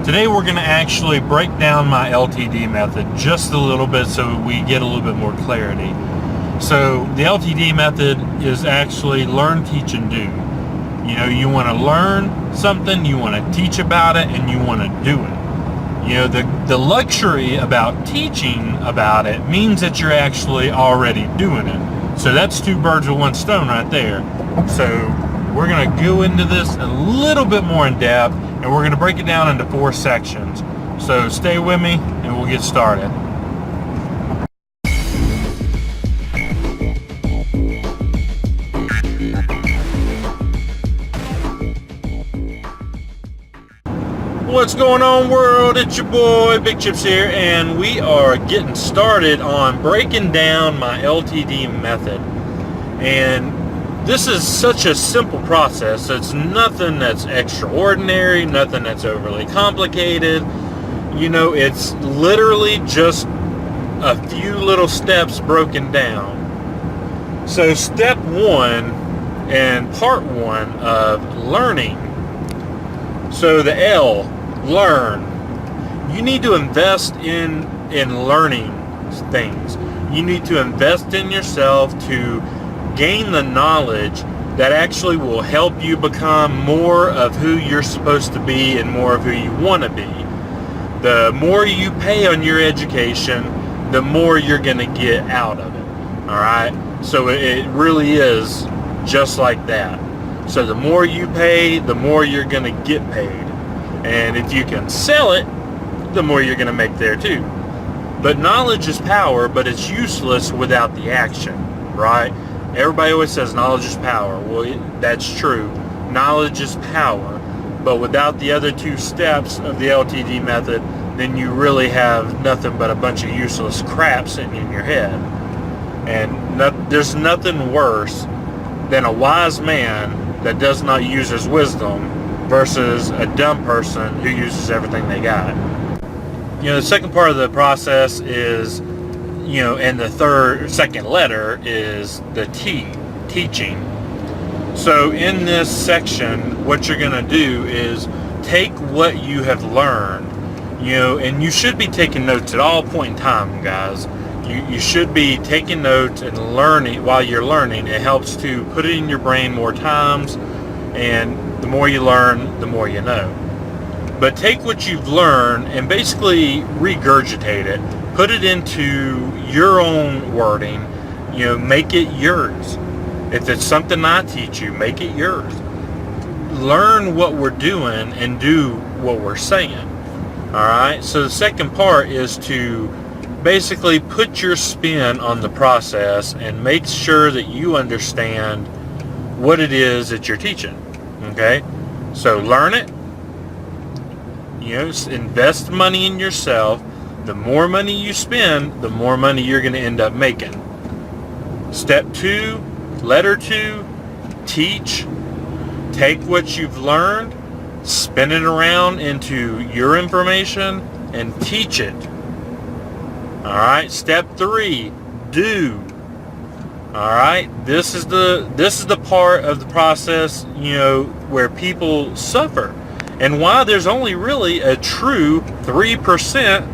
Today we're going to actually break down my LTD method just a little bit so we get a little bit more clarity. So the LTD method is actually learn, teach, and do. You know, you want to learn something, you want to teach about it, and you want to do it. You know, the luxury about teaching about it means that you're actually already doing it. So that's two birds with one stone right there. So we're going to go into this a little bit more in depth, and we're going to break it down into 4 sections. So stay with me and we'll get started. What's going on, world? It's your boy Big Chips here, and we are getting started on breaking down my LTD method. And this is such a simple process. It's nothing that's extraordinary, nothing that's overly complicated. You know, it's literally just a few little steps broken down. So step 1 and part 1 of learning. So the L, learn. You need to invest in learning things. You need to invest in yourself to gain the knowledge that actually will help you become more of who you're supposed to be and more of who you want to be. The more you pay on your education, the more you're going to get out of it. All right? So it really is just like that. So the more you pay, the more you're going to get paid. And if you can sell it, the more you're going to make there too. But knowledge is power, but it's useless without the action, right? Everybody always says knowledge is power. Well, that's true. Knowledge is power. But without the other 2 steps of the LTD method, then you really have nothing but a bunch of useless crap sitting in your head. And there's nothing worse than a wise man that does not use his wisdom versus a dumb person who uses everything they got. You know, the second part of the process is, you know, and the second letter is the T, teaching. So in this section, what you're going to do is take what you have learned, you know, and you should be taking notes at all point in time, guys. You should be taking notes and learning while you're learning. It helps to put it in your brain more times, and the more you learn, the more you know. But take what you've learned and basically regurgitate it. Put it into your own wording. You know, make it yours. If it's something I teach you, make it yours. Learn what we're doing and do what we're saying. All right? So the second part is to basically put your spin on the process and make sure that you understand what it is that you're teaching. Okay? So learn it. You know, invest money in yourself. The more money you spend, the more money you're going to end up making. Step 2, letter 2, teach. Take what you've learned, spin it around into your information, and teach it. All right. Step 3, do. All right. This is the part of the process, you know, where people suffer, and why there's only really a true 3%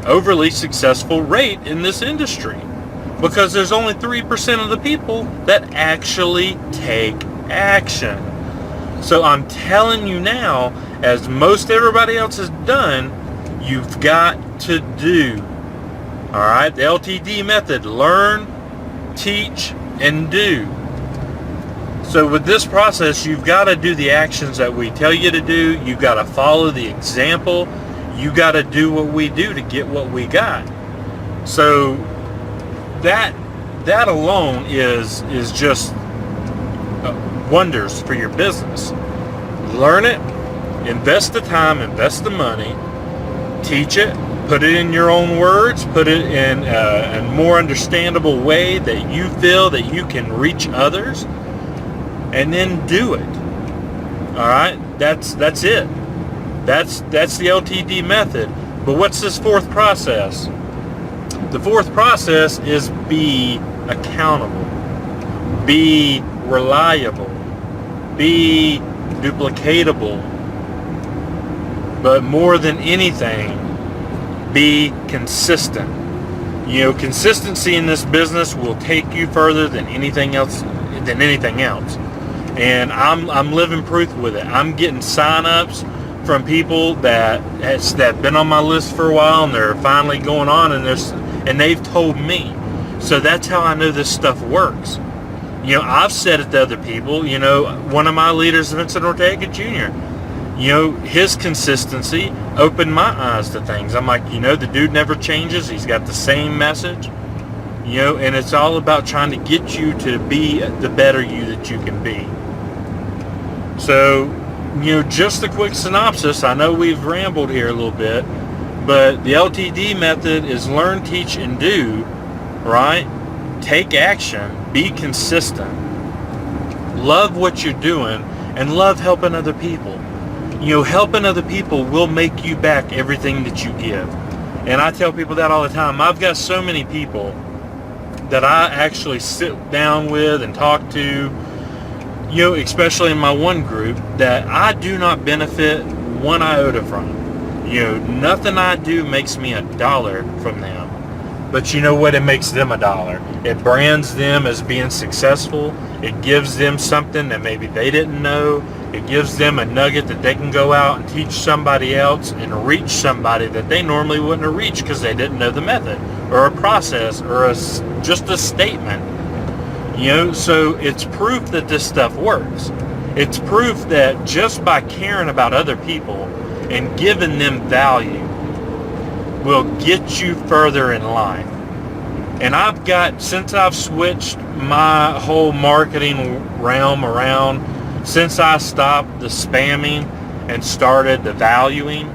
overly successful rate in this industry, because there's only 3% of the people that actually take action. So I'm telling you now, as most everybody else has done, you've got to do. All right, the LTD method: learn, teach, and do. So with this process, you've got to do the actions that we tell you to do. You've got to follow the example. You got to do what we do to get what we got. So that alone is just wonders for your business. Learn it, invest the time, invest the money, teach it, put it in your own words, put it in a more understandable way that you feel that you can reach others, and then do it. All right, that's it. That's the LTD method. But what's this 4th process? The 4th process is be accountable, be reliable, be duplicatable. But more than anything, be consistent. Consistency in this business will take you further than anything else. And I'm living proof with it. I'm getting sign-ups from people that been on my list for a while, and they're finally going on, and they've told me. So that's how I know this stuff works. I've said it to other people. One of my leaders, Vincent Ortega Jr., his consistency opened my eyes to things. I'm like, the dude never changes. He's got the same message. And it's all about trying to get you to be the better you that you can be. So, just a quick synopsis. I know we've rambled here a little bit, but the LTD method is learn, teach, and do, right? Take action, be consistent, love what you're doing, and love helping other people. Helping other people will make you back everything that you give. And I tell people that all the time. I've got so many people that I actually sit down with and talk to, especially in my one group, that I do not benefit one iota from. Nothing I do makes me $1 from them. But you know what? It makes them $1. It brands them as being successful. It gives them something that maybe they didn't know. It gives them a nugget that they can go out and teach somebody else and reach somebody that they normally wouldn't have reached because they didn't know the method or a process or just a statement. So it's proof that this stuff works. It's proof that just by caring about other people and giving them value will get you further in life. And since I've switched my whole marketing realm around, since I stopped the spamming and started the valuing,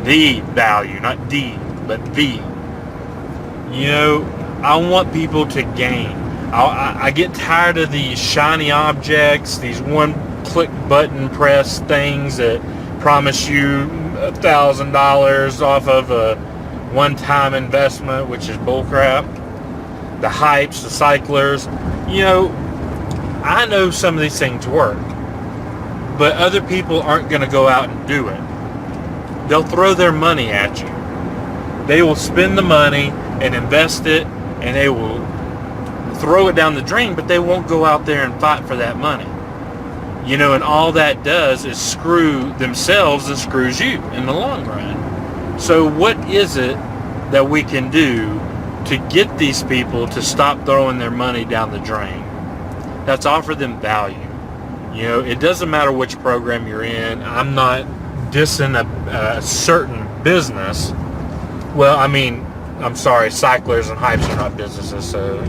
the value, not D, but the, I want people to gain. I get tired of these shiny objects, these one-click button press things that promise you $1,000 off of a one-time investment, which is bullcrap. The hypes, the cyclers. I know some of these things work, but other people aren't going to go out and do it. They'll throw their money at you. They will spend the money and invest it, and they will throw it down the drain, but they won't go out there and fight for that money. And all that does is screw themselves and screws you in the long run. So what is it that we can do to get these people to stop throwing their money down the drain? That's offer them value. It doesn't matter which program you're in. I'm not dissing a certain business. Well, I'm sorry, cyclers and hypes are not businesses, so,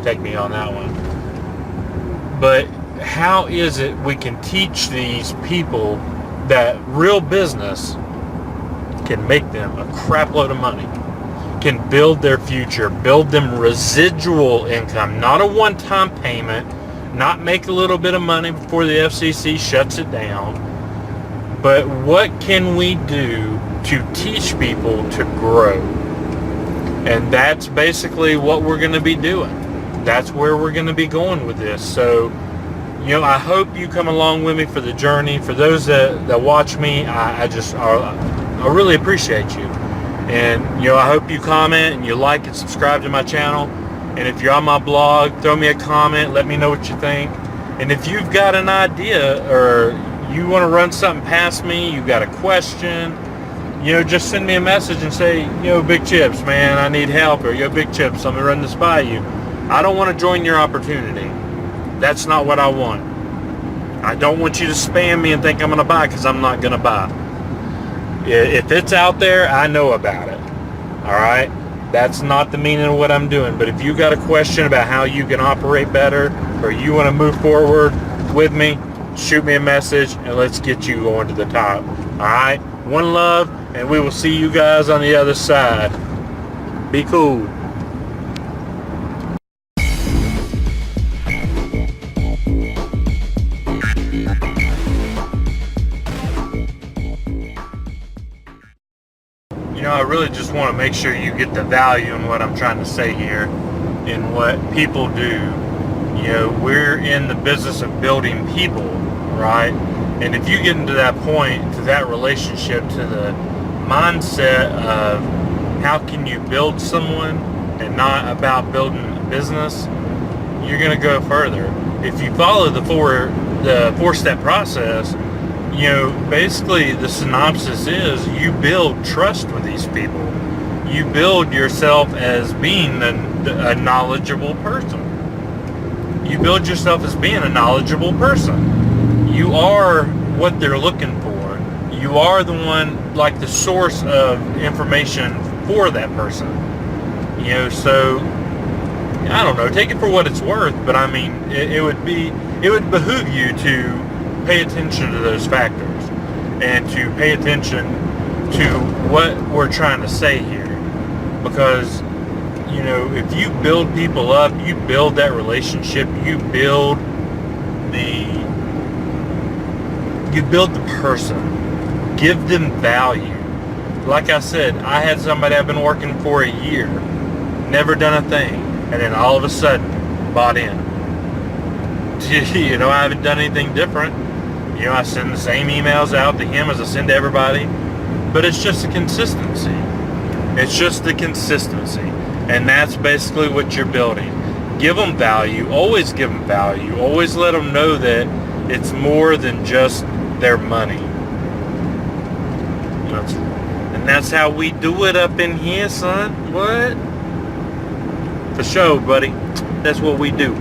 take me on that one. But how is it we can teach these people that real business can make them a crap load of money, can build their future, build them residual income, not a one-time payment, not make a little bit of money before the FCC shuts it down, but what can we do to teach people to grow? And that's basically what we're going to be doing. That's where we're going to be going with this. So, I hope you come along with me for the journey. For those that watch me, I really appreciate you. And, I hope you comment and you like and subscribe to my channel. And if you're on my blog, throw me a comment. Let me know what you think. And if you've got an idea or you want to run something past me, you got a question, just send me a message and say, Big Chips, man, I need help. Or, Big Chips, I'm going to run this by you. I don't want to join your opportunity. That's not what I want. I don't want you to spam me and think I'm going to buy, because I'm not going to buy. If it's out there, I know about it. All right? That's not the meaning of what I'm doing. But if you got a question about how you can operate better, or you want to move forward with me, shoot me a message and let's get you going to the top. All right? One love, and we will see you guys on the other side. Be cool. I really just want to make sure you get the value in what I'm trying to say here and what people do. We're in the business of building people, right? And if you get into that point, to that relationship, to the mindset of how can you build someone and not about building a business, you're going to go further. If you follow the four-step process, basically the synopsis is you build trust with these people. You build yourself as being a knowledgeable person. You build yourself as being a knowledgeable person. You are what they're looking for. You are the one, like the source of information for that person. So I don't know, take it for what it's worth, but I mean, it would behoove you to pay attention to those factors and to pay attention to what we're trying to say here. Because, if you build people up, you build that relationship, you build the person, give them value. Like I said, I had somebody I've been working for a year, never done a thing, and then all of a sudden bought in. I haven't done anything different. I send the same emails out to him as I send to everybody, but it's just the consistency. It's just the consistency, and that's basically what you're building. Give them value. Always give them value. Always let them know that it's more than just their money. And that's how we do it up in here, son. What? For sure, buddy. That's what we do.